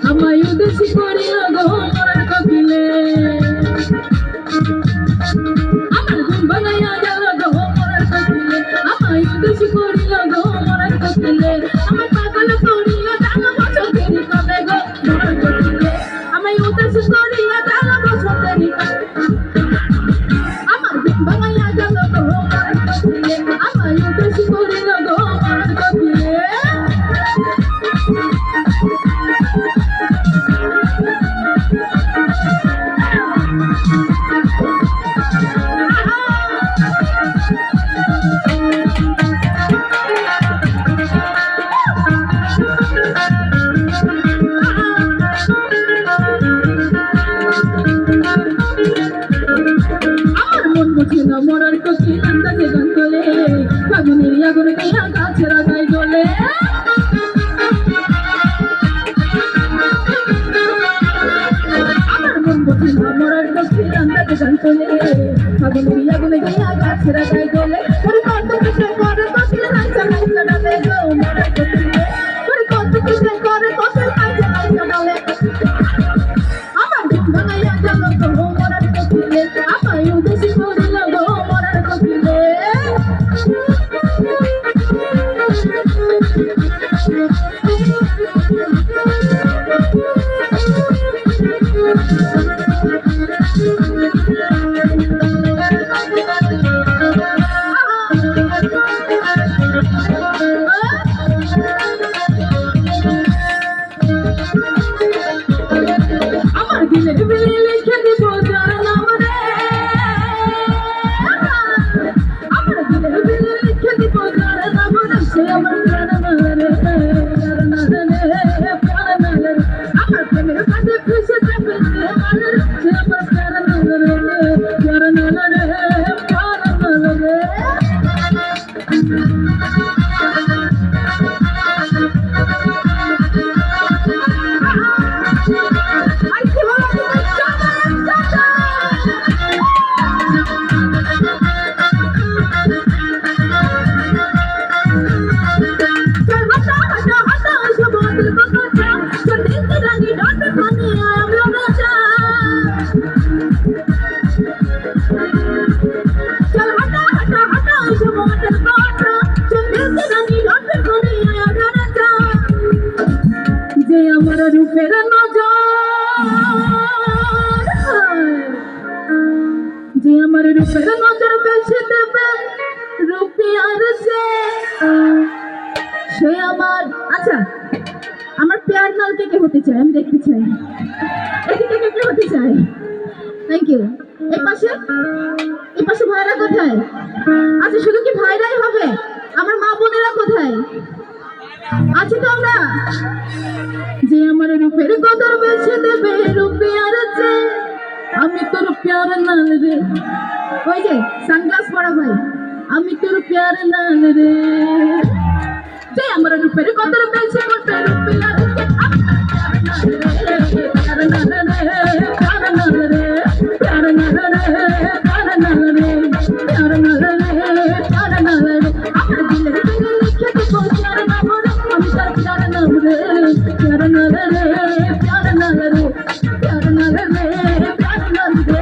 আমায় উদ্দেশ্য করিয়া গো মরার কপিলে আমার ঘুম ভাঙাইয়া গেল গো মরার কপিলে আমায় উদ্দেশ্য করিয়া গো মরার কপিলে আমার পাগল করিয়া গেল বছরেরই কবে গো মরার কপিলে আমায় উদ্দেশ্য করিয়া গেল বছরেরই আমার ঘুম ভাঙাইয়া গেল গো মরার কপিলে আমায় উদ্দেশ্য করিয়া গো মরার কপিলে মরার কচি আন্দাজে গান তোলে ফাগুনের আগুন দিয়া গাছের আগায় জ্বলে আমার মন বোঝে না মরার কচি আন্দাজে গান তোলে ফাগুনের আগুন দিয়া গাছের আগায় জ্বলে ওরে কত কিছু করে কচি নাচা নাচা ডালে গো মরার কচিলে ওরে কত কিছু করে কচি নাচা নাচা ডালে আমার দিন ভাঙাইয়া গেল গো মরার কচিলে আমায় উদ্দেশ্য করিল গো মরার কপিলে আমার দিলের বিলে লিখে দিব যার নাম রে আমার দিলের বিলে লিখে দিব যার নাম রে সে আমার প্রাণ মারে যার নাম রে প্রাণ মারে আমার প্রেমের কাছে খুশি যাবে মারে সে আমার প্রাণ মারে যার নাম রে প্রাণ মারে যে আমার রূপের নজর বেশি দেবে রূপিয়ার সে আমার আচ্ছা আমার প্যার নাল কে হতে চাই আমি দেখতে চাই এদিকে কে হতে চাই থ্যাংক ইউ এই পাশে ভাইরা কোথায় আচ্ছা শুধু কি ভাইরাই হবে আমার মা বোনেরা কোথায় আছি তো আমরা যে আমার রূপের কদর বেশি দেবে রূপিয়ার আমি তোর প্যার নাল রে ওই যে সানগ্লাস পরা ভাই আমি তোর প্যার নাল রে যে আমার রূপের কদর বেশি করতে রূপিয়ার প্যার নাল রে প্যার নাল রে প্যার নাল রে প্যার নাল রে প্যার নাল রে প্যার নাল রে আমার দিলের বিলে লিখে দিব যার নাম রে আমি তার প্যার নাল রে প্যার নাল রে প্যার নাল রে প্যার নাল রে প্যার নাল রে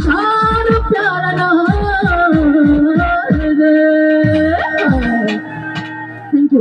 I'm